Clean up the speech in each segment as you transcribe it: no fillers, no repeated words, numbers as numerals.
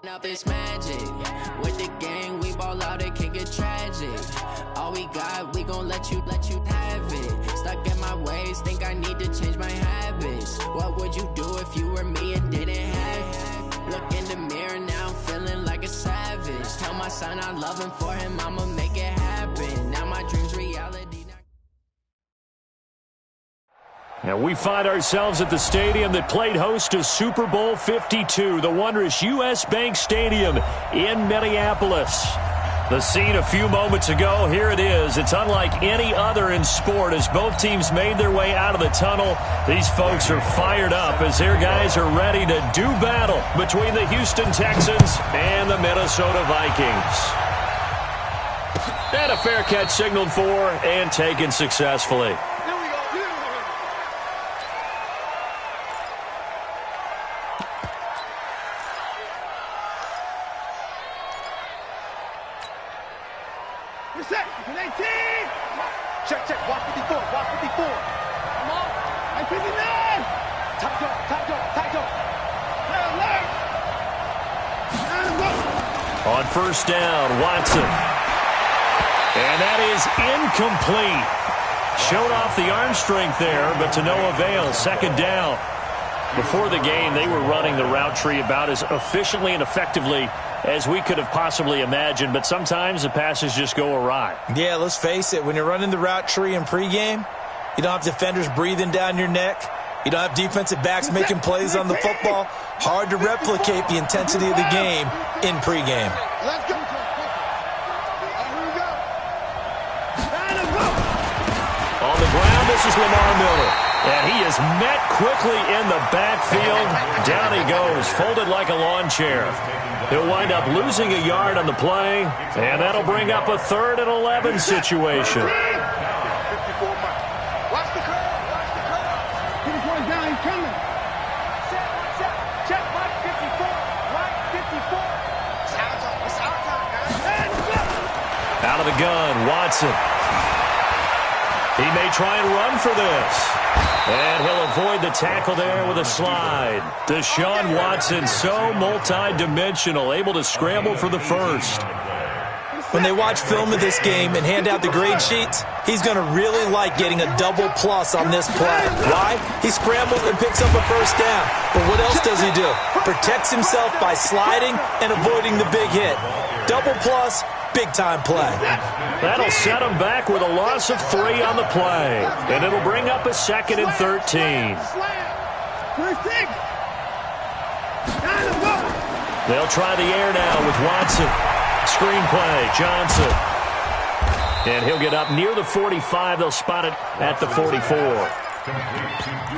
Up this magic with the gang, we ball out, it can get tragic. All we got, we gon' let you have it. Stuck in my ways, think I need to change my habits. What would you do if you were me and didn't have it? Look in the mirror, now I'm feeling like a savage. Tell my son I love him, for him I'ma make it happen. Now my dream's reality. And we find ourselves at the stadium that played host to Super Bowl 52, the wondrous U.S. Bank Stadium in Minneapolis. The scene a few moments ago, here it is. It's unlike any other in sport as both teams made their way out of the tunnel. These folks are fired up as their guys are ready to do battle between the Houston Texans and the Minnesota Vikings. And a fair catch signaled for and taken successfully. Check, walk 54, walk 54. Come on. I 59. Tight go. On first down, Watson. And that is incomplete. Showed off the arm strength there, but to no avail. Second down. Before the game, they were running the route tree about as efficiently and effectively as we could have possibly imagined, but sometimes the passes just go awry. Yeah, let's face it. When you're running the route tree in pregame, you don't have defenders breathing down your neck. You don't have defensive backs making plays on the football. Hard to replicate the intensity of the game in pregame. Let's go. Here we go. On the ground, this is Lamar Miller. And he is met quickly in the backfield. Down he goes, folded like a lawn chair. He'll wind up losing a yard on the play, and that'll bring up a 3rd and 11 situation. Watch the curve. Get his boys down, he's coming. Check, Mike 54. Mike 54. It's our time, guys. Out of the gun, Watson. He may try and run for this. And he'll avoid the tackle there with a slide. Deshaun Watson, so multi-dimensional, able to scramble for the first. When they watch film of this game and hand out the grade sheets, he's going to really like getting a double plus on this play. Why? He scrambles and picks up a first down. But what else does he do? Protects himself by sliding and avoiding the big hit. Double plus, big-time play. That'll set him back with a loss of 3 on the play. And it'll bring up a 2nd and 13. They'll try the air now with Watson. Screen play, Johnson. And he'll get up near the 45. They'll spot it at the 44.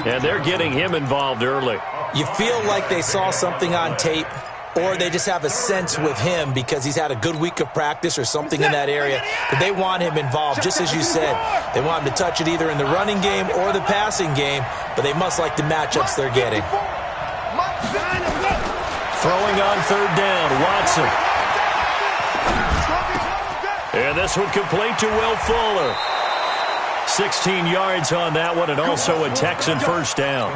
And they're getting him involved early. You feel like they saw something on tape, or they just have a sense with him because he's had a good week of practice or something in that area that they want him involved, just as you said. They want him to touch it either in the running game or the passing game, but they must like the matchups they're getting. Throwing on 3rd down, Watson. And this one complete to Will Fuller. 16 yards on that one, and also a Texan first down.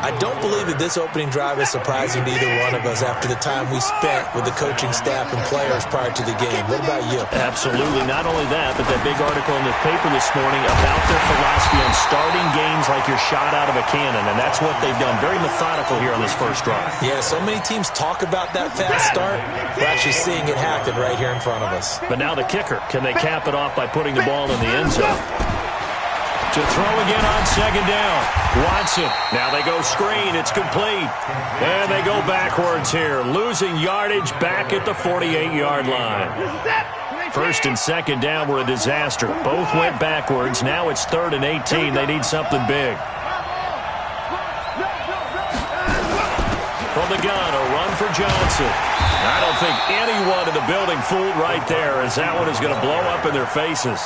I don't believe that this opening drive is surprising to either one of us after the time we spent with the coaching staff and players prior to the game. What about you? Absolutely. Not only that, but that big article in the paper this morning about their philosophy on starting games like you're shot out of a cannon, and that's what they've done. Very methodical here on this first drive. Yeah, so many teams talk about that fast start. We're actually seeing it happen right here in front of us. But now the kicker. Can they cap it off by putting the ball in the end zone? To throw again on 2nd down. Watson. Now they go screen. It's complete. And they go backwards here. Losing yardage back at the 48-yard line. 1st and 2nd down were a disaster. Both went backwards. Now it's 3rd and 18. They need something big. From the gun, a run for Johnson. I don't think anyone in the building fooled right there, as that one is going to blow up in their faces.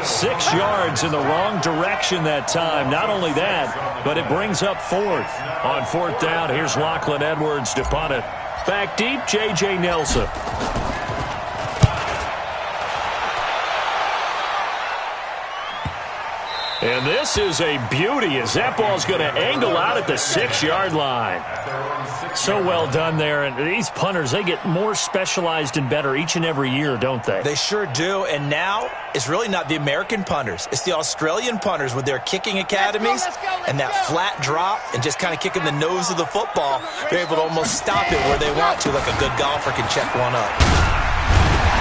6 yards in the wrong direction that time. Not only that, but it brings up 4th. On 4th down, here's Lachlan Edwards to punt it. Back deep, J.J. Nelson. And this is a beauty as that ball's going to angle out at the 6-yard line. So well done there. And these punters, they get more specialized and better each and every year, don't they? They sure do. And now it's really not the American punters. It's the Australian punters with their kicking academies and that flat drop and just kind of kicking the nose of the football. They're able to almost stop it where they want to, like a good golfer can check one up.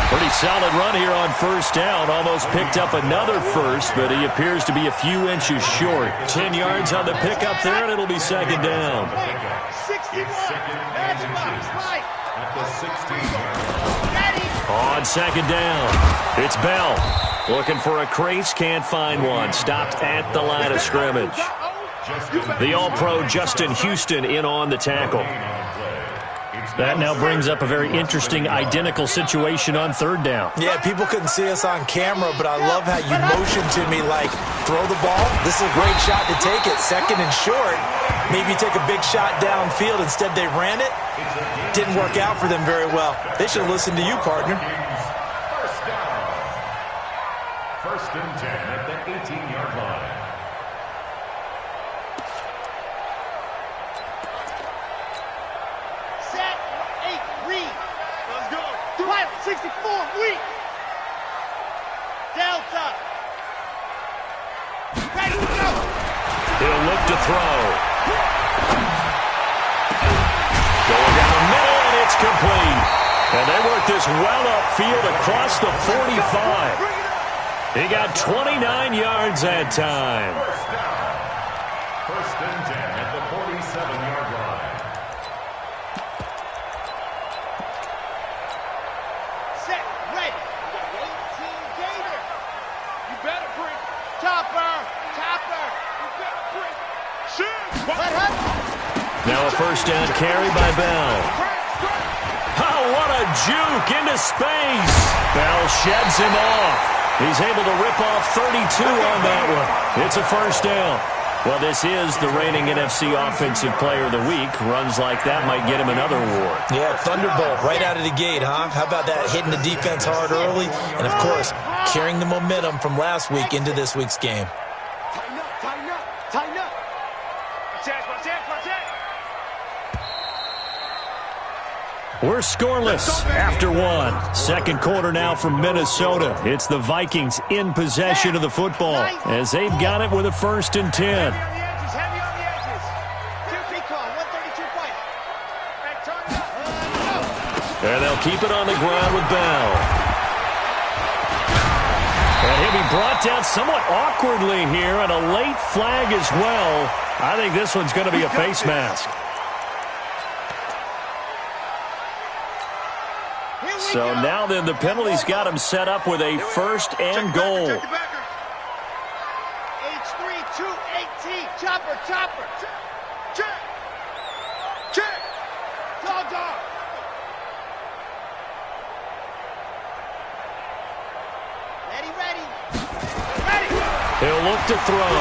Pretty solid run here on first down. Almost picked up another first, but he appears to be a few inches short. 10 yards on the pickup there, and it'll be second down. 61. On second down, it's Bell. Looking for a crease, can't find one. Stopped at the line of scrimmage. The All-Pro Justin Houston in on the tackle. That now brings up a very interesting identical situation on third down. Yeah, people couldn't see us on camera, but I love how you motioned to me like, throw the ball. This is a great shot to take it. Second and short. Maybe take a big shot downfield. Instead, they ran it. Didn't work out for them very well. They should have listened to you, partner. First down. First and 10 at the 18-yard line. Let's go. 64, weak. Delta. Ready to go. He'll look to throw. Going down the middle, and it's complete. And they work this well upfield across the 45. He got 29 yards that time. First down. First and 10 at the 47-yard line. Set, ready. 18 Gator. You better bring. Chopper. You better bring. Shoot. Let her. Now a first down carry by Bell. Oh, what a juke into space. Bell sheds him off. He's able to rip off 32 on that one. It's a first down. Well, this is the reigning NFC Offensive Player of the Week. Runs like that might get him another award. Yeah, Thunderbolt right out of the gate, huh? How about that, hitting the defense hard early? And, of course, carrying the momentum from last week into this week's game. Tighten up. Watch it. We're scoreless after one. Second quarter now from Minnesota. It's the Vikings in possession of the football as they've got it with a first and 10. Heavy on the edges. 2-3 call, 132 fight. Back, turn it up. And they'll keep it on the ground with Bell. And he'll be brought down somewhat awkwardly here, and a late flag as well. I think this one's going to be a face mask. So now then the penalty's got him set up with a first and goal. H3, 218. Chopper. Check. Dog. Ready. He'll look to throw.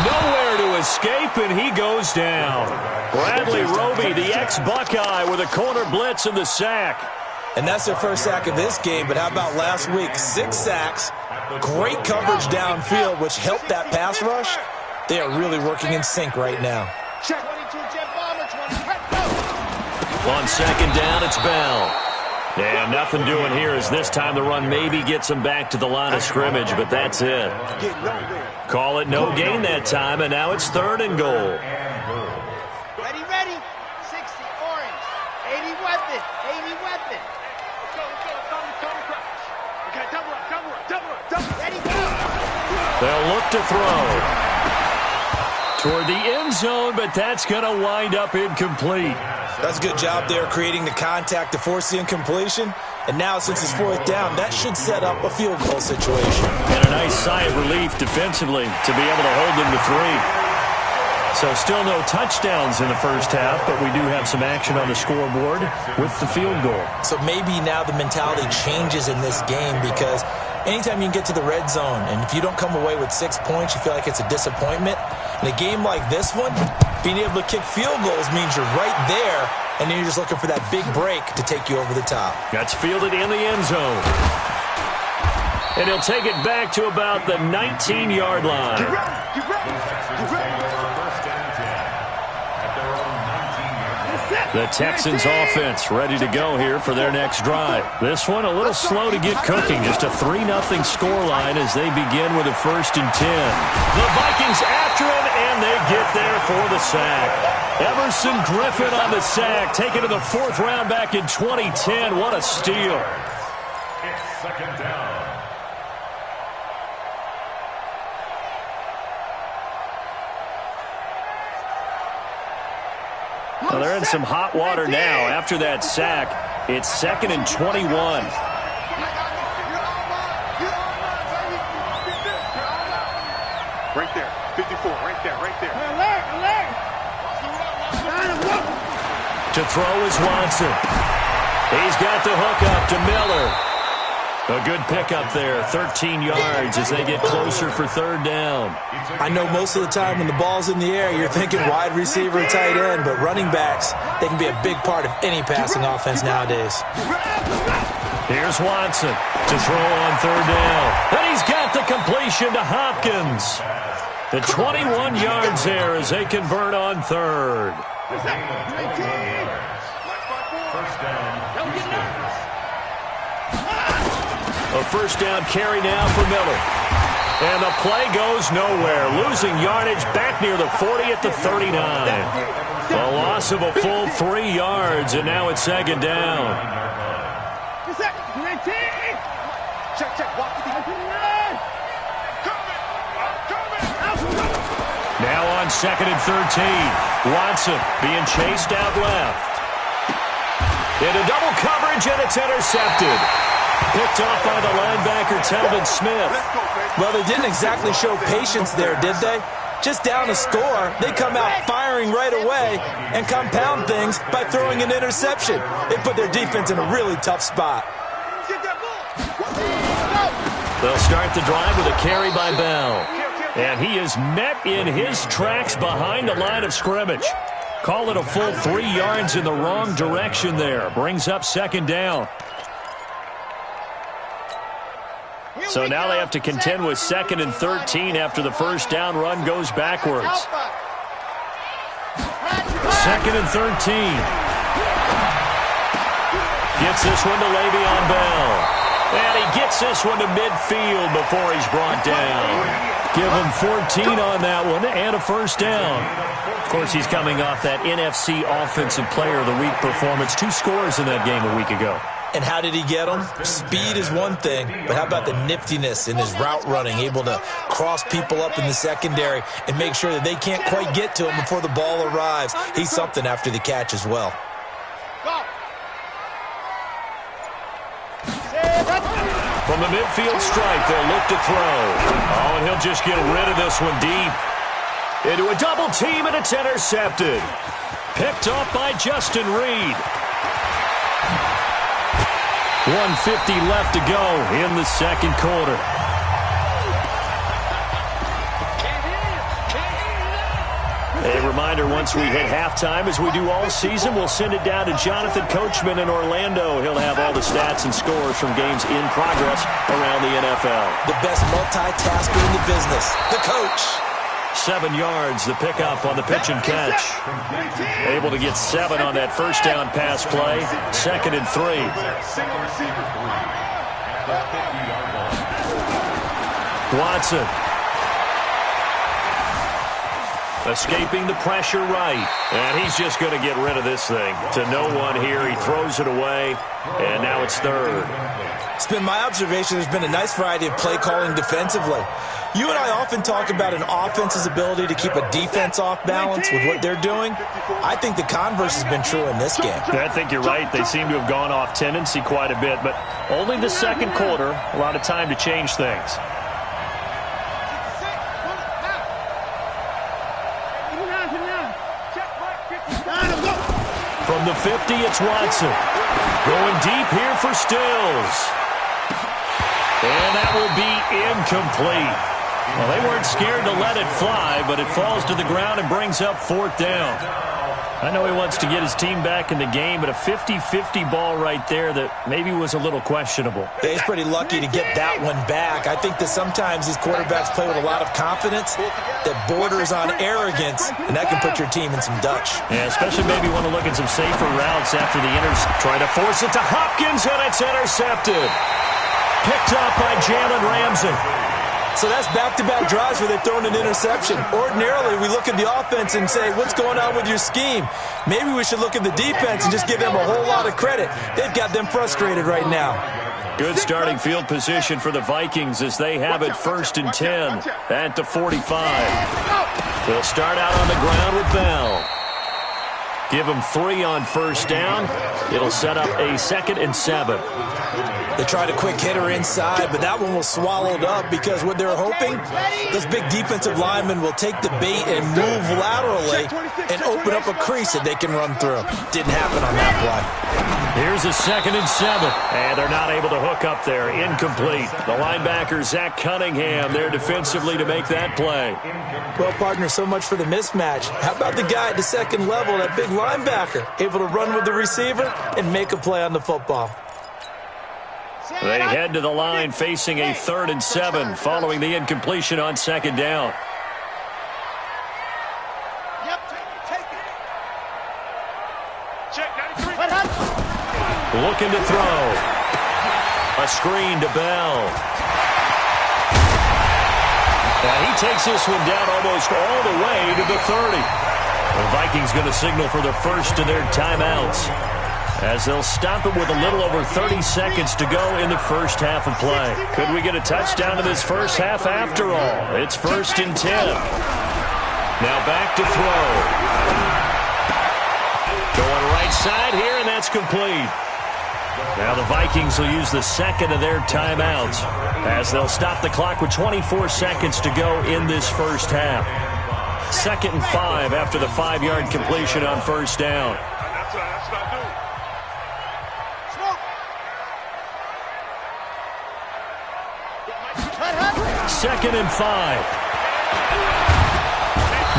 Nowhere to escape, and he goes down. Bradley Roby, the ex-Buckeye, with a corner blitz in the sack. And that's their first sack of this game, but how about last week? 6 sacks, great coverage downfield, which helped that pass rush. They are really working in sync right now. Check. 22 Jet Bomber, 20. On second down, it's Bell. And nothing doing here as this time the run maybe gets him back to the line of scrimmage, but that's it. Call it no gain that time, and now it's third and goal. Ready. 60 orange. 80 weapon. Okay, double up. Ready, go. They'll look to throw. Toward the end zone, but that's going to wind up incomplete. That's a good job there creating the contact to force the incompletion. And now, since it's fourth down, that should set up a field goal situation. And a nice sigh of relief defensively to be able to hold them to 3. So still no touchdowns in the first half, but we do have some action on the scoreboard with the field goal. So maybe now the mentality changes in this game because anytime you can get to the red zone, and if you don't come away with 6 points, you feel like it's a disappointment. In a game like this one, being able to kick field goals means you're right there, and then you're just looking for that big break to take you over the top. That's fielded in the end zone. And he'll take it back to about the 19-yard line. The Texans offense ready to go here for their next drive. This one a little slow to get cooking. Just a 3-0 scoreline as they begin with a 1st and 10. The Vikings after him, and they get there for the sack. Everson Griffin on the sack, taken to the 4th round back in 2010. What a steal. It's 2nd down. Well, they're in some hot water now. After that sack, it's 2nd and 21. Right there. 54. Right there. Right there. To throw is Watson. He's got the hook up to Miller. A good pickup there, 13 yards as they get closer for 3rd down. I know most of the time when the ball's in the air, you're thinking wide receiver, tight end, but running backs, they can be a big part of any passing offense nowadays. Here's Watson to throw on 3rd down. And he's got the completion to Hopkins. The 21 yards there as they convert on 3rd. First down. A 1st down carry now for Miller. And the play goes nowhere. Losing yardage back near the 40 at the 39. A loss of a full 3 yards, and now it's 2nd down. Now on 2nd and 13. Watson being chased out left. Into double coverage, and it's intercepted. Picked off by the linebacker, Telvin Smith. Well, they didn't exactly show patience there, did they? Just down a score, they come out firing right away and compound things by throwing an interception. They put their defense in a really tough spot. They'll start the drive with a carry by Bell. And he is met in his tracks behind the line of scrimmage. Call it a full 3 yards in the wrong direction there. Brings up 2nd down. So now they have to contend with 2nd and 13 after the 1st down run goes backwards. 2nd and 13. Gets this one to Le'Veon Bell. And he gets this one to midfield before he's brought down. Give him 14 on that one and a 1st down. Of course, he's coming off that NFC Offensive Player of the Week performance. 2 scores in that game a week ago. And how did he get them? Speed is one thing, but how about the niftiness in his route running, able to cross people up in the secondary and make sure that they can't quite get to him before the ball arrives. He's something after the catch as well. From the midfield stripe, they'll look to throw. Oh, and he'll just get rid of this one deep. Into a double team, and it's intercepted. Picked off by Justin Reed. 1:50 left to go in the 2nd quarter. A reminder, once we hit halftime, as we do all season, we'll send it down to Jonathan Coachman in Orlando. He'll have all the stats and scores from games in progress around the NFL. The best multitasker in the business, the coach. 7 yards, the pickup on the pitch and catch. Able to get 7 on that 1st down pass play. 2nd and 3. Watson. Escaping the pressure right. And he's just going to get rid of this thing. To no one here. He throws it away. And now it's 3rd. It's been my observation there's been a nice variety of play calling defensively. You and I often talk about an offense's ability to keep a defense off balance with what they're doing. I think the converse has been true in this game. I think you're right. They seem to have gone off tendency quite a bit, but only the 2nd quarter. A lot of time to change things. From the 50, it's Watson. Going deep here for Stills. And that will be incomplete. Well, they weren't scared to let it fly, but it falls to the ground and brings up 4th down. I know he wants to get his team back in the game, but a 50-50 ball right there that maybe was a little questionable. Yeah, he's pretty lucky to get that one back. I think that sometimes these quarterbacks play with a lot of confidence that borders on arrogance, and that can put your team in some Dutch. Yeah, especially maybe want to look at some safer routes after the try to force it to Hopkins, and it's intercepted. Picked up by Jalen Ramsey. So that's back-to-back drives where they've thrown an interception. Ordinarily, we look at the offense and say, what's going on with your scheme? Maybe we should look at the defense and just give them a whole lot of credit. They've got them frustrated right now. Good starting field position for the Vikings as they have it 1st and 10 at the 45. They'll start out on the ground with Bell. Give them 3 on 1st down. It'll set up a 2nd and 7. They tried a quick hitter inside, but that one was swallowed up because what they're hoping, those big defensive linemen will take the bait and move laterally and open up a crease that they can run through. Didn't happen on that play. Here's a 2nd and 7, and they're not able to hook up there. Incomplete. The linebacker, Zach Cunningham, there defensively to make that play. Well, partner, so much for the mismatch. How about the guy at the 2nd level, that big linebacker, able to run with the receiver and make a play on the football? They head to the line facing a 3rd and 7 following the incompletion on 2nd down. Yep, take it. Check 93. Looking to throw. A screen to Bell. Now he takes this one down almost all the way to the 30. The Vikings going to signal for the first of their timeouts, as they'll stop it with a little over 30 seconds to go in the first half of play. Could we get a touchdown in this first half after all? It's 1st and 10. Now back to throw. Going right side here, and that's complete. Now the Vikings will use the 2nd of their timeouts as they'll stop the clock with 24 seconds to go in this first half. 2nd and 5 after the 5-yard completion on 1st down. Second and 5.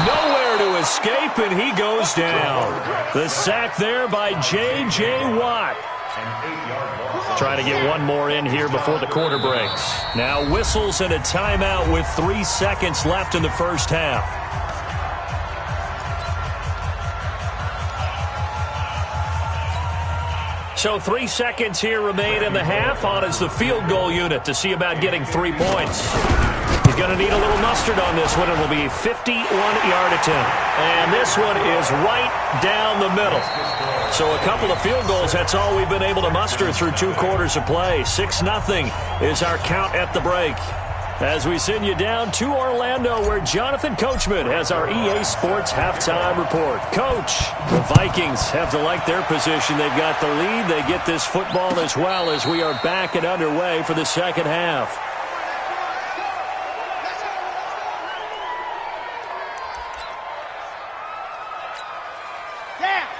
Nowhere to escape, and he goes down. The sack there by J.J. Watt. Trying to get one more in here before the quarter breaks. Now whistles and a timeout with 3 seconds left in the first half. So 3 seconds here remain in the half. On is the field goal unit to see about getting 3 points. He's going to need a little mustard on this one. It will be a 51-yard attempt. And this one is right down the middle. So a couple of field goals, that's all we've been able to muster through 2 quarters of play. 6-0 is our count at the break. As we send you down to Orlando, where Jonathan Coachman has our EA Sports halftime report. Coach, the Vikings have to like their position. They've got the lead. They get this football as well as we are back and underway for the second half.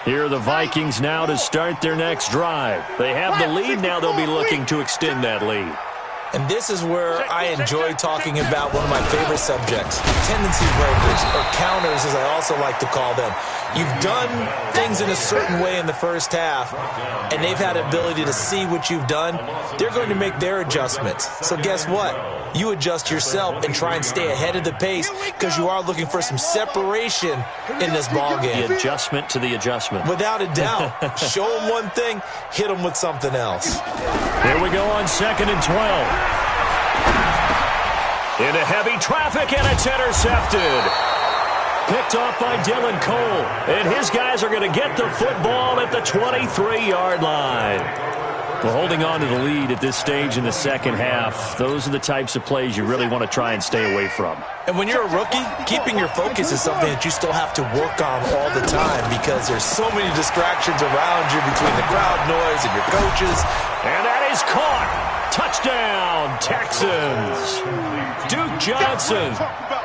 Here are the Vikings now to start their next drive. They have the lead. Now they'll be looking to extend that lead. And this is where I enjoy talking about one of my favorite subjects, tendency breakers, or counters as I also like to call them. You've done things in a certain way in the first half, and they've had the ability to see what you've done. They're going to make their adjustments. So guess what? You adjust yourself and try and stay ahead of the pace because you are looking for some separation in this ballgame. The adjustment to the adjustment. Without a doubt. Show them one thing, hit them with something else. Here we go on 2nd and 12. Into heavy traffic, and it's intercepted. Picked off by Dylan Cole. And his guys are going to get the football at the 23-yard line. Well, holding on to the lead at this stage in the second half, those are the types of plays you really want to try and stay away from. And when you're a rookie, keeping your focus is something that you still have to work on all the time because there's so many distractions around you between the crowd noise and your coaches. And that is caught. Touchdown, Texans. Duke Johnson,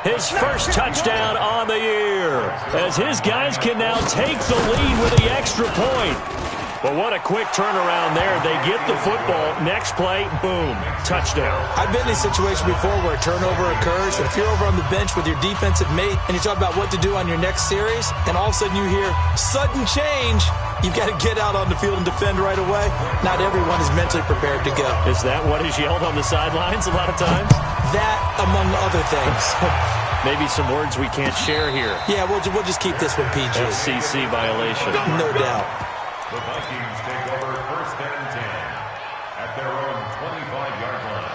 his first touchdown on the year, as his guys can now take the lead with the extra point. But what a quick turnaround there. They get the football. Next play, boom, touchdown. I've been in a situation before where a turnover occurs, and if you're over on the bench with your defensive mate and you talk about what to do on your next series, and all of a sudden you hear sudden change, you've got to get out on the field and defend right away. Not everyone is mentally prepared to go. Is that what is yelled on the sidelines a lot of times? That, among other things. Maybe some words we can't share here. Yeah, we'll just keep this one PG. FCC violation. No doubt. The Vikings take over 1st and 10 at their own 25-yard line.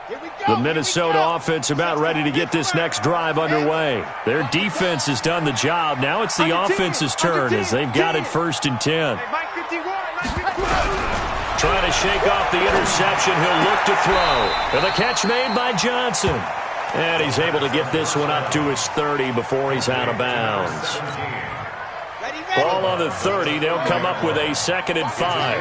Here we go. The Minnesota offense about ready to get this next drive underway. Their defense has done the job. Now it's the offense's turn as they've got it 1st and 10. Trying to shake off the interception. He'll look to throw. And the catch made by Johnson. And he's able to get this one up to his 30 before he's out of bounds. Ball on the 30. They'll come up with a 2nd and 5.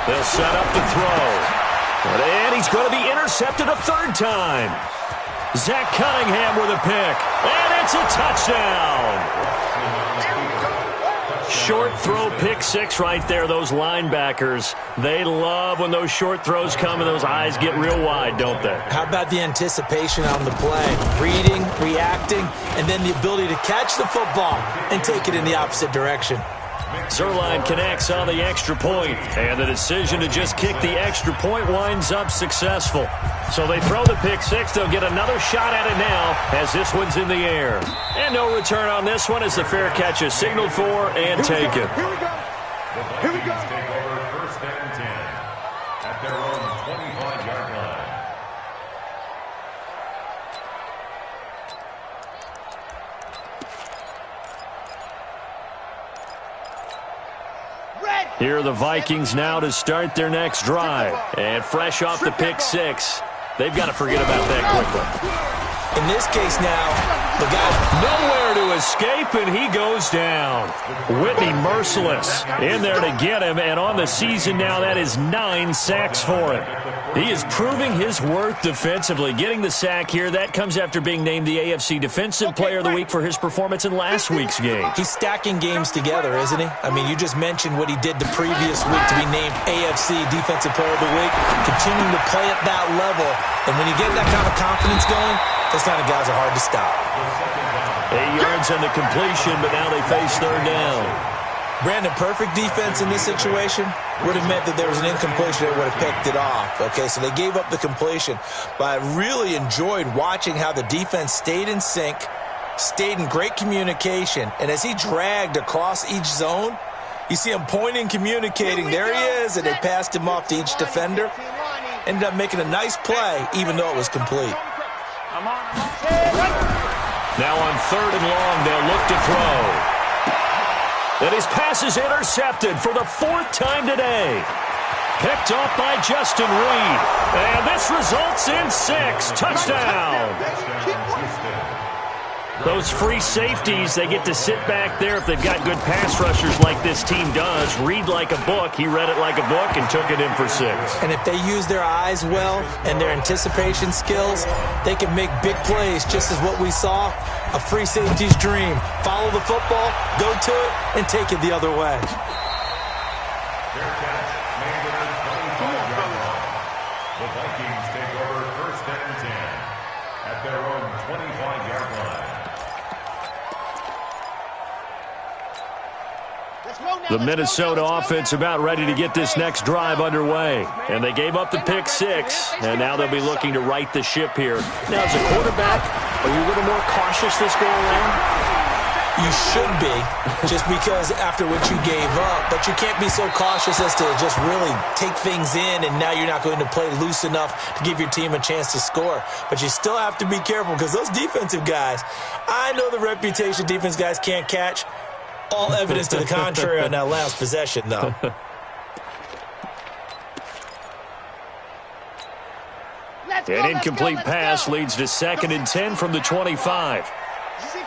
They'll set up to throw. And he's going to be intercepted a 3rd time. Zach Cunningham with a pick. And it's a touchdown. Short throw, pick 6 right there. Those linebackers, they love when those short throws come and those eyes get real wide, don't they? How about the anticipation on the play? Reading, reacting, and then the ability to catch the football and take it in the opposite direction. Zerline connects on the extra point, and the decision to just kick the extra point winds up successful. So they throw the pick 6. They'll get another shot at it now as this one's in the air. And no return on this one as the fair catch is signaled for and taken. The Vikings take over 1st and 10 at their own 25-yard line. Here are the Vikings now to start their next drive. And fresh off the pick 6, they've got to forget about that quickly. In this case now, the guy nowhere to escape, and he goes down. Whitney merciless in there to get him, and on the season now, that is 9 sacks for him. He is proving his worth defensively. Getting the sack here, that comes after being named the AFC Defensive Player of the Week for his performance in last week's game. He's stacking games together, isn't he? I mean, you just mentioned what he did the previous week to be named AFC Defensive Player of the Week, continuing to play at that level. And when you get that kind of confidence going, those kind of guys are hard to stop. 8 yards on the completion, but now they face 3rd down. Brandon, perfect defense in this situation would have meant that there was an incompletion that would have picked it off. Okay, so they gave up the completion. But I really enjoyed watching how the defense stayed in sync, stayed in great communication, and as he dragged across each zone, you see him pointing, communicating. There he is, and they passed him off to each defender. Ended up making a nice play, even though it was complete. Now on 3rd and long, they'll look to throw. And his pass is intercepted for the 4th time today. Picked off by Justin Reed. And this results in 6. Touchdown. Those free safeties, they get to sit back there if they've got good pass rushers like this team does. Read like a book. He read it like a book and took it in for 6. And if they use their eyes well and their anticipation skills, they can make big plays, just as what we saw. A free safety's dream. Follow the football, go to it, and take it the other way. Fair catch made at the 25-yard line. The Vikings take over 1st and 10 at their own 25-yard line. The Minnesota offense about ready to get this next drive underway. And they gave up the pick 6, and now they'll be looking to right the ship here. Now, as a quarterback, are you a little more cautious this go around? You should be, just because after what you gave up. But you can't be so cautious as to just really take things in, and now you're not going to play loose enough to give your team a chance to score. But you still have to be careful, because those defensive guys, I know the reputation defense guys can't catch. All evidence to the contrary on that last possession, though. An incomplete pass leads to 2nd and 10 from the 25. 66.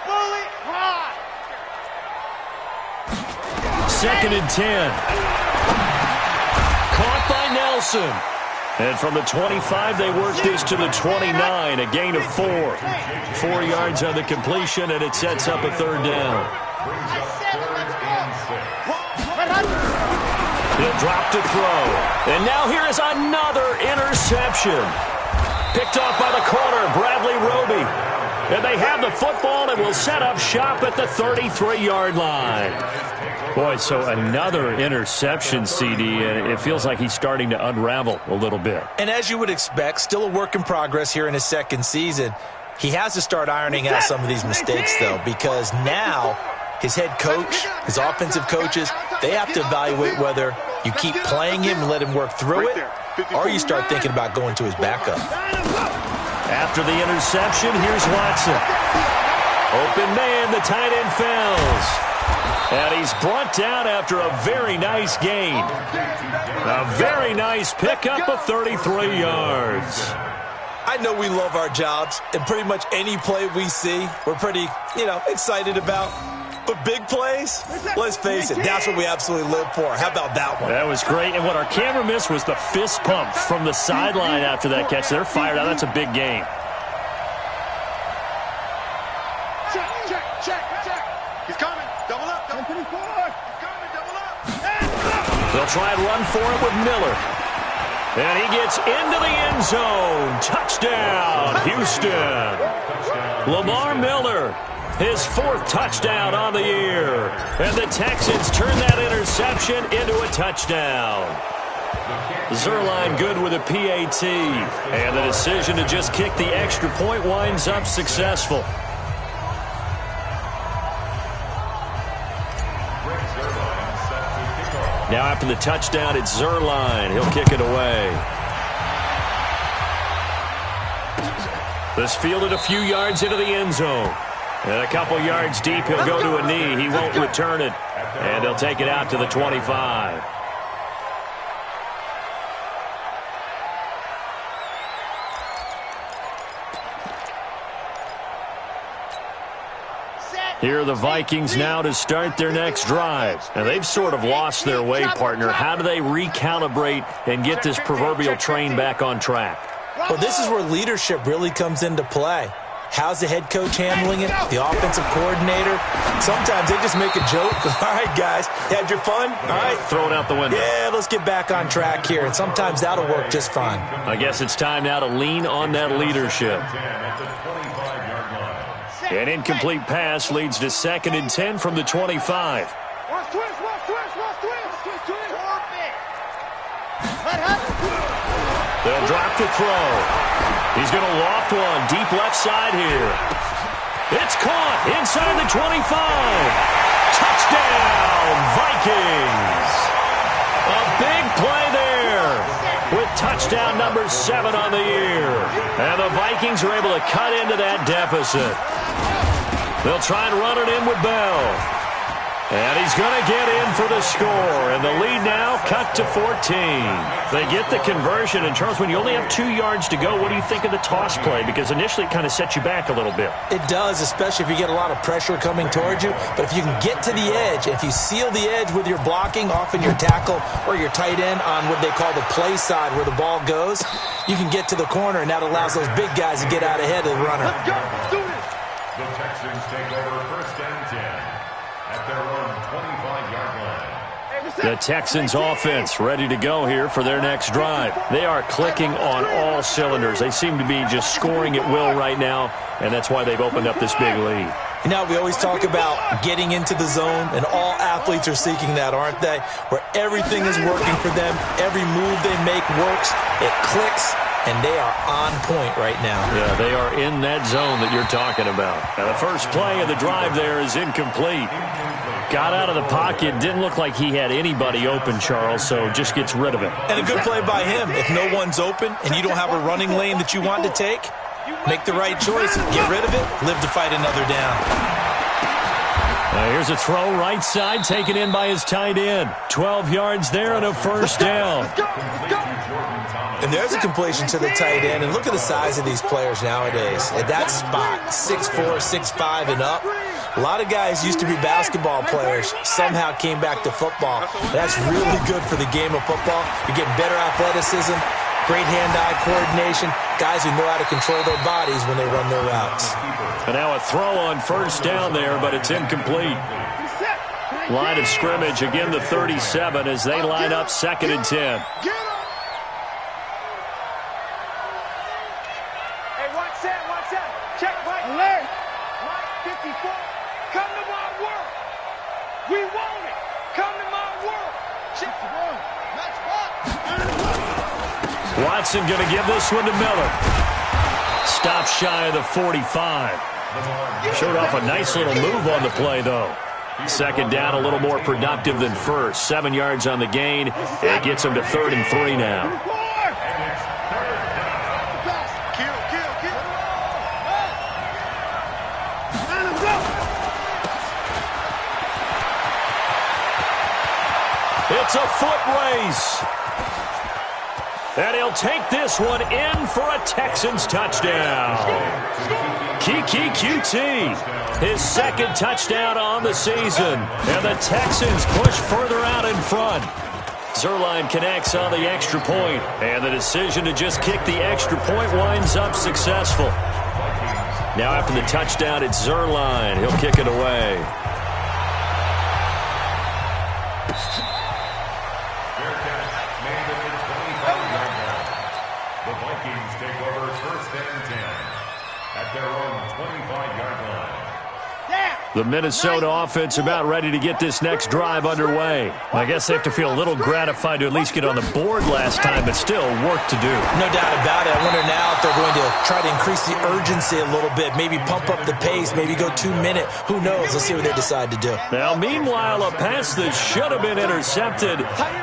Bullet hot. 2nd and 10. Caught by Nelson. And from the 25, they work this to the 29, a gain of 4. 4 yards on the completion, and it sets up a third down. He'll drop to throw. And now here is another interception. Picked off by the corner, Bradley Roby. And they have the football and will set up shop at the 33-yard line. Boy, so another interception, CD, and it feels like he's starting to unravel a little bit. And as you would expect, still a work in progress here in his second season. He has to start ironing out some of these mistakes, though, because now his head coach, his offensive coaches, they have to evaluate whether you keep playing him and let him work through it, or you start thinking about going to his backup. After the interception, here's Watson. Open man, the tight end fails. And he's brought down after a very nice gain. A very nice pickup of 33 yards. I know we love our jobs, and pretty much any play we see, we're pretty, excited about. But big plays, let's face it, that's what we absolutely live for. How about that one? That was great. And what our camera missed was the fist pump from the sideline after that catch. They're fired out. That's a big game. Check. He's coming. Double up. He's coming. Double up. They'll try and run for it with Miller. And he gets into the end zone. Touchdown, Houston. Lamar Miller, his 4th touchdown on the year. And the Texans turn that interception into a touchdown. Zerline good with a PAT. And the decision to just kick the extra point winds up successful. Now after the touchdown, it's Zerline. He'll kick it away. This fielded a few yards into the end zone. And a couple yards deep, he'll go to a knee. He won't return it. And he'll take it out to the 25. Here are the Vikings now to start their next drive. And they've sort of lost their way, partner. How do they recalibrate and get this proverbial train back on track? Well, this is where leadership really comes into play. How's the head coach handling it? The offensive coordinator? Sometimes they just make a joke. All right, guys, had your fun? All right. Throw it out the window. Yeah, let's get back on track here. And sometimes that'll work just fine. I guess it's time now to lean on that leadership. An incomplete pass leads to 2nd and 10 from the 25. Watch twist. They'll drop to throw. He's going to loft one deep left side here. It's caught inside the 25. Touchdown, Vikings. A big play there with touchdown number 7 on the year. And the Vikings are able to cut into that deficit. They'll try and run it in with Bell. And he's going to get in for the score. And the lead now cut to 14. They get the conversion. And, Charles, when you only have 2 yards to go, what do you think of the toss play? Because initially it kind of sets you back a little bit. It does, especially if you get a lot of pressure coming towards you. But if you can get to the edge, if you seal the edge with your blocking, often your tackle or your tight end on what they call the play side where the ball goes, you can get to the corner, and that allows those big guys to get out ahead of the runner. Let's go. Let's do this. The Texans take over 1st and 10 at their own 25-yard line. The Texans offense ready to go here for their next drive. They are clicking on all cylinders. They seem to be just scoring at will right now, and that's why they've opened up this big lead. You know, we always talk about getting into the zone, and all athletes are seeking that, aren't they? Where everything is working for them, every move they make works, it clicks, and they are on point right now. Yeah, they are in that zone that you're talking about. Now, the first play of the drive there is incomplete. Got out of the pocket, didn't look like he had anybody open, Charles, so just gets rid of it. And a good play by him. If no one's open and you don't have a running lane that you want to take, make the right choice, get rid of it, live to fight another down. Now here's a throw right side, taken in by his tight end. 12 yards there and a first down. And there's a completion to the tight end. And look at the size of these players nowadays. At that spot, 6'4", 6'5", and up. A lot of guys used to be basketball players, somehow came back to football. That's really good for the game of football. You're getting better athleticism, great hand-eye coordination, guys who know how to control their bodies when they run their routes. And now a throw on first down there, but it's incomplete. Line of scrimmage, again the 37 as they line up 2nd and 10. Hey, watch that. Check, Mike. Alert. Mike 54. Come to my world. We want it. Come to my world. Check the ball. Match ball. Watson going to give this one to Miller. Stop shy of the 45. Showed off a nice little move on the play, though. 2nd down, a little more productive than first. 7 yards on the gain. It gets him to 3rd and 3 now. It's a foot race. And he'll take this one in for a Texans touchdown. Kiki QT. His 2nd touchdown on the season. And the Texans push further out in front. Zuerlein connects on the extra point. And the decision to just kick the extra point winds up successful. Now after the touchdown, it's Zuerlein. He'll kick it away. The Vikings take over 1st and 10 at their own 25-yard line. The Minnesota offense about ready to get this next drive underway. I guess they have to feel a little gratified to at least get on the board last time, but still work to do. No doubt about it. I wonder now if they're going to try to increase the urgency a little bit, maybe pump up the pace, maybe go 2-minute. Who knows? Let's see what they decide to do. Now, meanwhile, a pass that should have been intercepted,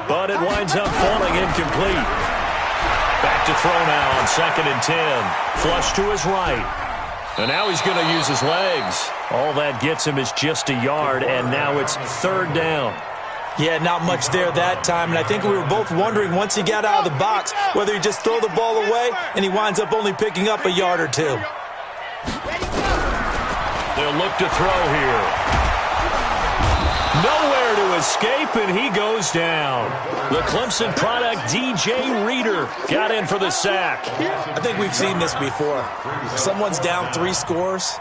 but it winds up falling incomplete. Back to throw now on 2nd and 10. Flush to his right. And now he's going to use his legs. All that gets him is just a yard, and now it's 3rd down. Yeah, not much there that time, and I think we were both wondering once he got out of the box whether he'd just throw the ball away, and he winds up only picking up a yard or 2. They'll look to throw here. Nowhere to escape, and he goes down. The Clemson product, DJ Reader, got in for the sack. I think we've seen this before. Someone's down 3 scores.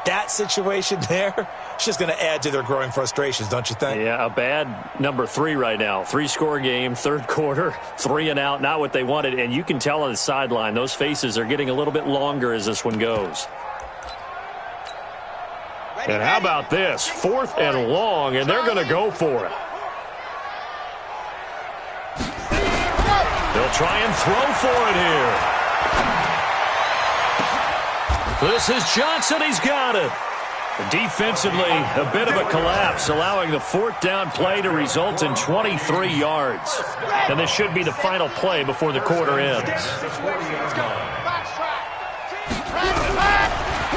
That situation there, it's just going to add to their growing frustrations, don't you think? Yeah, a bad number 3 right now. 3-score game, 3rd quarter, 3 and out, not what they wanted. And you can tell on the sideline, those faces are getting a little bit longer as this one goes. And how about this? 4th and long, and they're going to go for it. They'll try and throw for it here. This is Johnson. He's got it. Defensively, a bit of a collapse, allowing the 4th down play to result in 23 yards. And this should be the final play before the quarter ends.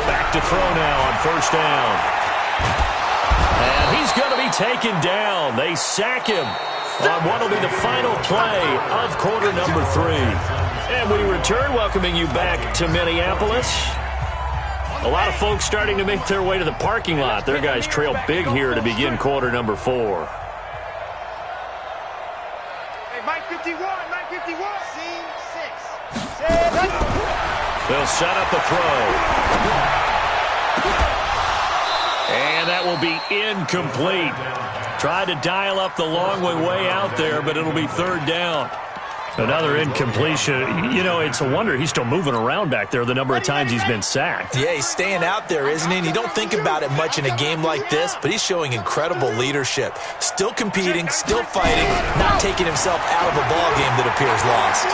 Back to throw now on 1st down. And he's going to be taken down. They sack him on what will be the final play of quarter number 3. And we return, welcoming you back to Minneapolis. A lot of folks starting to make their way to the parking lot. Their guys trail big here to begin quarter number 4. Hey, Mike 51, Mike 51. C6. They'll set up the throw. And that will be incomplete. Tried to dial up the long way out there, but it'll be 3rd down. Another incompletion. You know, it's a wonder he's still moving around back there the number of times he's been sacked. Yeah, he's staying out there, isn't he? And you don't think about it much in a game like this, but he's showing incredible leadership. Still competing, still fighting, not taking himself out of a ball game that appears lost.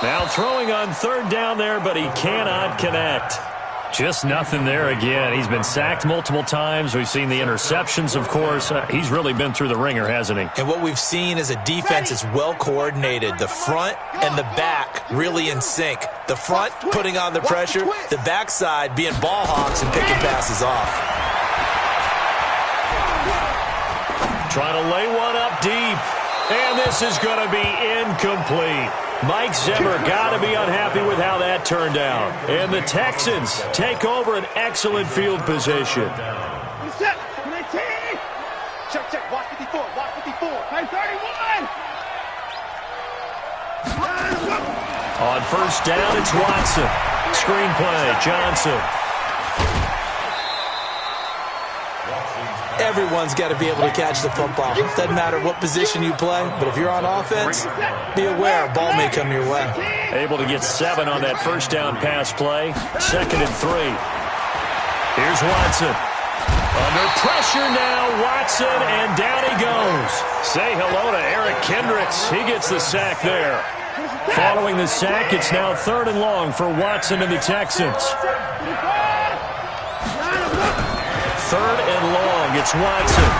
Now throwing on 3rd down there, but he cannot connect. Just nothing there again. He's been sacked multiple times. We've seen the interceptions, of course. He's really been through the ringer, hasn't he? And what we've seen is a defense that's well coordinated. The front and the back really in sync. The front putting on the pressure, the backside being ball hawks and picking passes off. Trying to lay one up deep. And this is going to be incomplete. Mike Zimmer got to be unhappy with how that turned out. And the Texans take over an excellent field position. Check, check. Watch 54, watch 54. Hey, 31. On first down, it's Watson. Screenplay, Johnson. Everyone's got to be able to catch the football. Doesn't matter what position you play, but if you're on offense, be aware a ball may come your way. Able to get 7 on that first down pass play. 2nd and 3. Here's Watson. Under pressure now, Watson, and down he goes. Say hello to Eric Kendricks. He gets the sack there. Following the sack, it's now 3rd and long for Watson and the Texans. 3rd and long, it's Watson.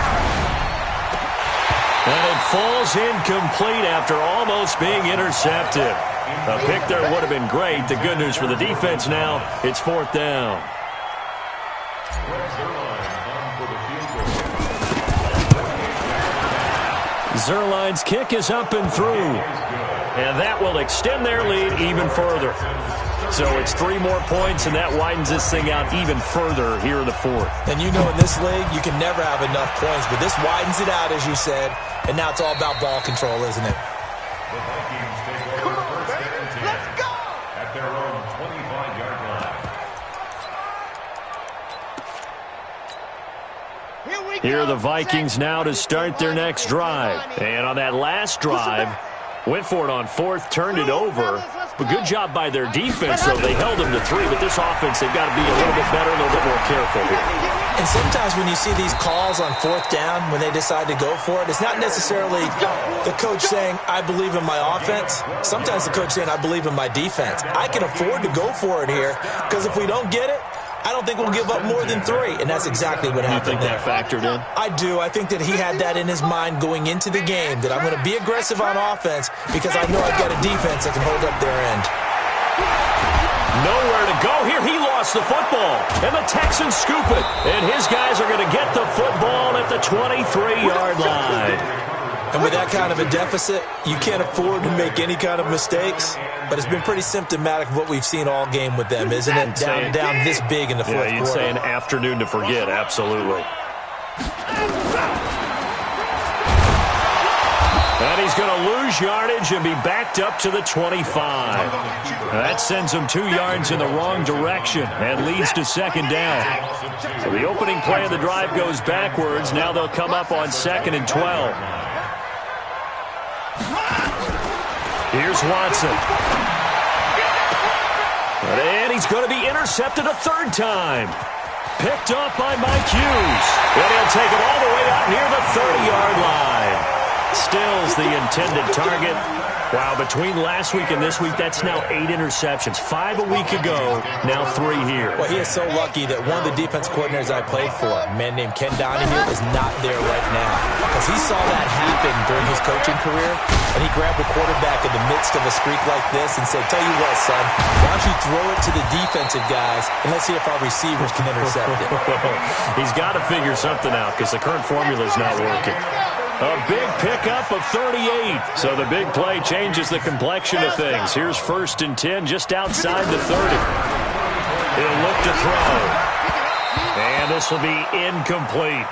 And it falls incomplete after almost being intercepted. A pick there would have been great. The good news for the defense now, it's 4th down. Zerline's kick is up and through. And that will extend their lead even further. So it's 3 more points, and that widens this thing out even further here in the 4th. And you know in this league, you can never have enough points, but this widens it out, as you said, and now it's all about ball control, isn't it? The Vikings take over first and 10 at their own 25-yard line. Here are the Vikings now to start their next drive. And on that last drive, went for it on 4th, turned it over. But good job by their defense, though. They held them to 3, but this offense, they've got to be a little bit better, a little bit more careful here. And sometimes when you see these calls on 4th down, when they decide to go for it, it's not necessarily the coach saying, I believe in my offense. Sometimes the coach saying, I believe in my defense. I can afford to go for it here, because if we don't get it, I don't think we'll give up more than 3, and that's exactly what happened. You think that factored in? I do. I think that he had that in his mind going into the game, that I'm going to be aggressive on offense because I know I've got a defense that can hold up their end. Nowhere to go here. He lost the football, and the Texans scoop it. And his guys are going to get the football at the 23-yard line. And with that kind of a deficit, you can't afford to make any kind of mistakes. But it's been pretty symptomatic of what we've seen all game with them, isn't it? Down this big in the 4th quarter. Yeah, you'd say an afternoon to forget, absolutely. And he's going to lose yardage and be backed up to the 25. That sends him 2 yards in the wrong direction and leads to 2nd down. So the opening play of the drive goes backwards. Now they'll come up on 2nd and 12. Here's Watson. And he's going to be intercepted a 3rd time. Picked off by Mike Hughes. And he'll take it all the way out near the 30-yard line. Stills the intended target. Wow, between last week and this week, that's now 8 interceptions. 5 a week ago, now 3 here. Well, he is so lucky that one of the defense coordinators I played for, a man named Ken Donahue, is not there right now. Because he saw that happen during his coaching career, and he grabbed the quarterback in the midst of a streak like this and said, tell you what, son, why don't you throw it to the defensive guys, and let's see if our receivers can intercept it. He's got to figure something out because the current formula is not working. A big pickup of 38. So the big play changes the complexion of things. Here's 1st and 10 just outside the 30. He'll look to throw. And this will be incomplete.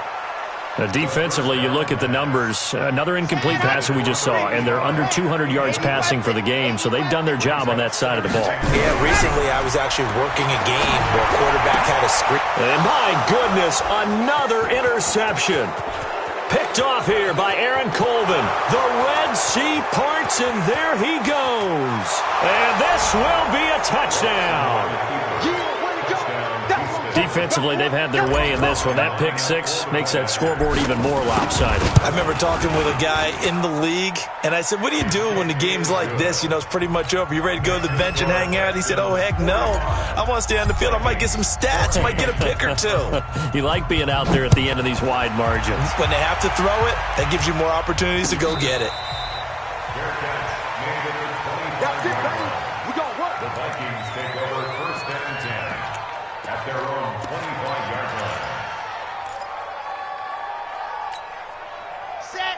Defensively, you look at the numbers. Another incomplete pass that we just saw, and they're under 200 yards passing for the game, so they've done their job on that side of the ball. Yeah, recently I was actually working a game where a quarterback had a screen. And my goodness, another interception. Picked off here by Aaron Colvin. The Red Sea parts, and there he goes. And this will be a touchdown. Defensively, they've had their way in this one. That pick 6 makes that scoreboard even more lopsided. I remember talking with a guy in the league, and I said, what do you do when the game's like this? You know, it's pretty much over. You ready to go to the bench and hang out? He said, oh, heck no. I want to stay on the field. I might get some stats. I might get a pick or 2. You like being out there at the end of these wide margins. When they have to throw it, that gives you more opportunities to go get it. The Vikings take over first and 10 at their own 25-yard line.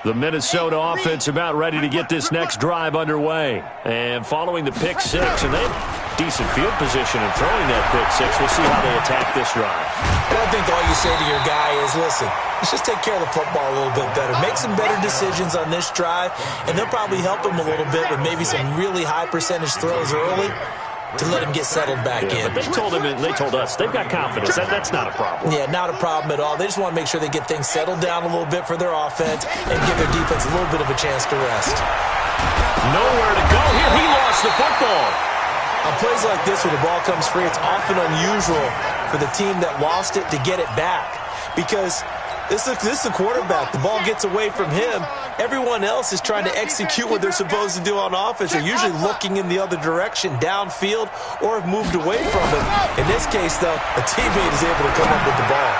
The Minnesota offense about ready to get this next drive underway. And following the pick 6, and they have decent field position in throwing that pick 6. We'll see how they attack this drive. Well, think all you say to your guy is, listen, let's just take care of the football a little bit better. Make some better decisions on this drive, and they'll probably help him a little bit with maybe some really high percentage throws early to let him get settled back in. But they told us they've got confidence. That's not a problem. Yeah, not a problem at all. They just want to make sure they get things settled down a little bit for their offense and give their defense a little bit of a chance to rest. Nowhere to go here. He lost the football. On plays like this where the ball comes free, it's often unusual for the team that lost it to get it back because this is a quarterback. The ball gets away from him. Everyone else is trying to execute what they're supposed to do on offense. They're usually looking in the other direction, downfield, or have moved away from him. In this case, though, a teammate is able to come up with the ball.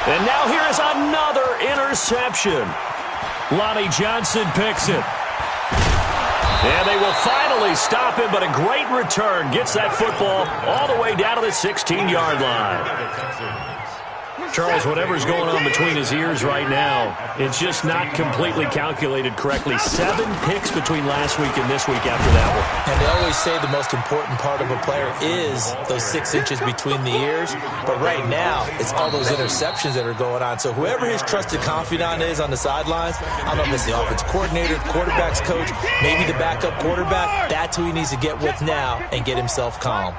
And now here is another interception. Lonnie Johnson picks it. And they will finally stop him, but a great return gets that football all the way down to the 16-yard line. Charles, whatever's going on between his ears right now, it's just not completely calculated correctly. 7 picks between last week and this week after that one. And they always say the most important part of a player is those 6 inches between the ears. But right now, it's all those interceptions that are going on. So whoever his trusted confidant is on the sidelines, I don't know if it's the offensive coordinator, the quarterback's coach, maybe the backup quarterback, that's who he needs to get with now and get himself calm.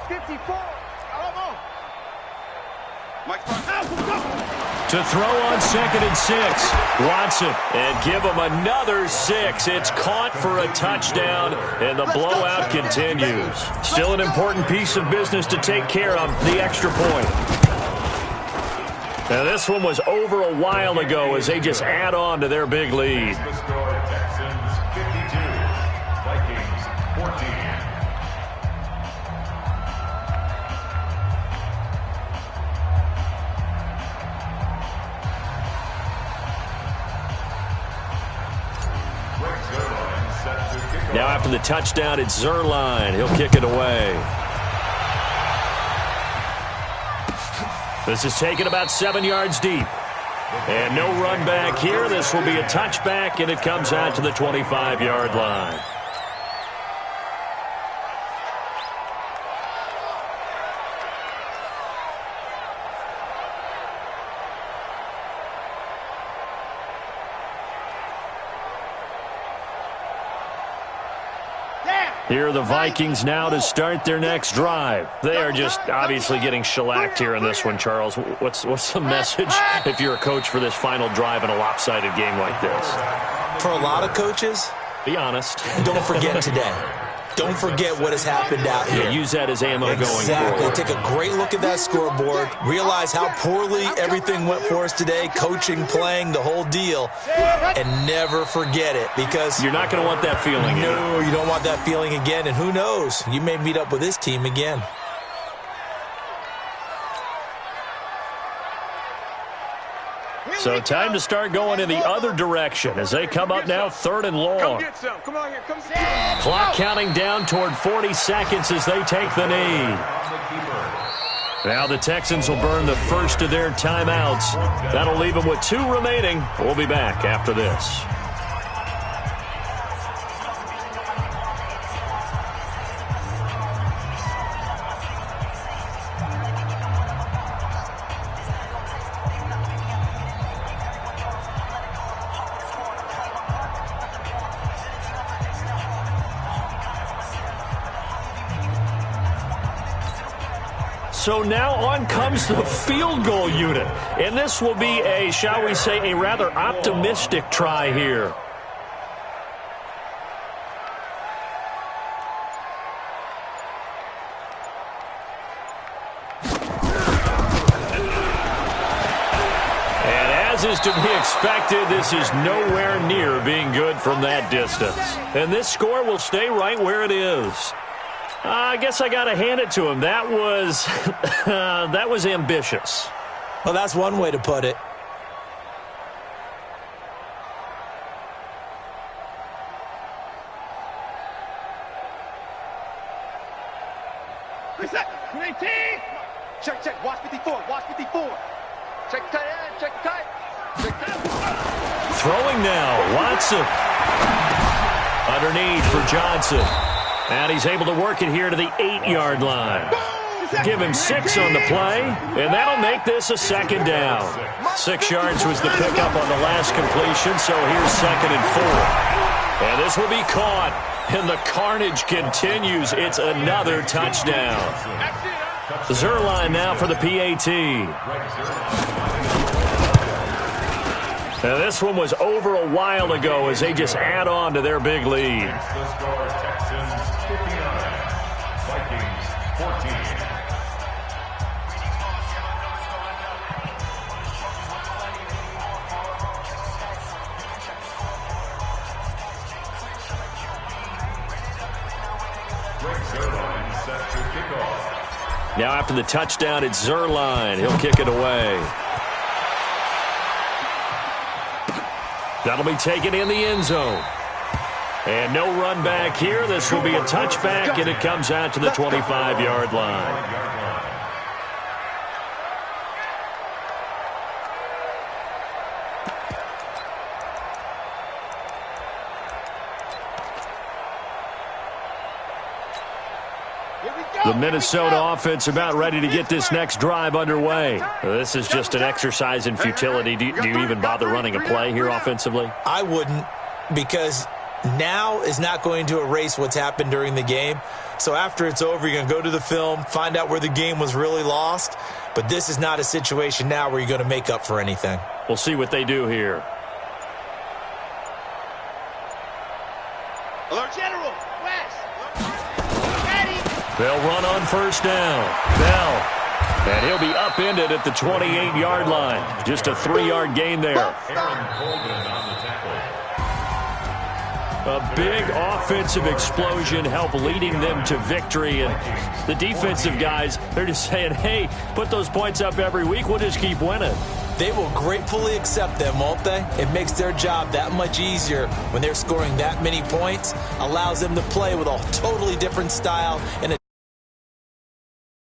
To throw on 2nd and 6, Watson, and give him another 6. It's caught for a touchdown, and the blowout continues. Still an important piece of business to take care of, the extra point. Now this one was over a while ago as they just add on to their big lead. The score, Texans 52, Vikings 14. Now after the touchdown, it's Zerline. He'll kick it away. This is taken about 7 yards deep. And no run back here. This will be a touchback, and it comes out to the 25-yard line. Here are the Vikings now to start their next drive. They are just obviously getting shellacked here in this one, Charles. What's the message if you're a coach for this final drive in a lopsided game like this? For a lot of coaches, be honest. Don't forget today. Don't forget what has happened out here. Yeah, use that as ammo going forward. Exactly. Take a great look at that scoreboard. Realize how poorly everything went for us today. Coaching, playing, the whole deal. And never forget it because you're not going to want that feeling. No, you don't want that feeling again. And who knows? You may meet up with this team again. So time to start going in the other direction as they come up now 3rd and long. Come on here. Come get some. Clock counting down toward 40 seconds as they take the knee. Now the Texans will burn the first of their timeouts. That'll leave them with 2 remaining. We'll be back after this. So now on comes the field goal unit. And this will be a, shall we say, a rather optimistic try here. And as is to be expected, this is nowhere near being good from that distance. And this score will stay right where it is. I guess I got to hand it to him. That was that was ambitious. Well, that's one way to put it. Reset. 19. Check. Watch 54. Watch 54. Check tight end. Check tight. Check tight. Throwing now. Watson. Underneath for Johnson. And he's able to work it here to the 8-yard line. Give him 6 on the play, and that'll make this a second down. 6 yards was the pickup on the last completion, so here's 2nd and 4. And this will be caught, and the carnage continues. It's another touchdown. Zerline now for the PAT. Now this one was over a while ago as they just add on to their big lead. The score, Texans 59, Vikings 14. Set to kick off. Now after the touchdown, it's Zerline. He'll kick it away. That'll be taken in the end zone. And no run back here. This will be a touchback, and it comes out to the 25-yard line. The Minnesota offense about ready to get this next drive underway. This is just an exercise in futility. Do you even bother running a play here offensively? I wouldn't, because now is not going to erase what's happened during the game. So after it's over, you're going to go to the film, find out where the game was really lost. But this is not a situation now where you're going to make up for anything. We'll see what they do here. Hello, General. West. They'll run on first down. Bell. And he'll be upended at the 28-yard line. Just a 3-yard gain there. Aaron Colvin on the tackle. A big offensive explosion helped leading them to victory. And the defensive guys, they're just saying, hey, put those points up every week. We'll just keep winning. They will gratefully accept them, won't they? It makes their job that much easier when they're scoring that many points. Allows them to play with a totally different style and a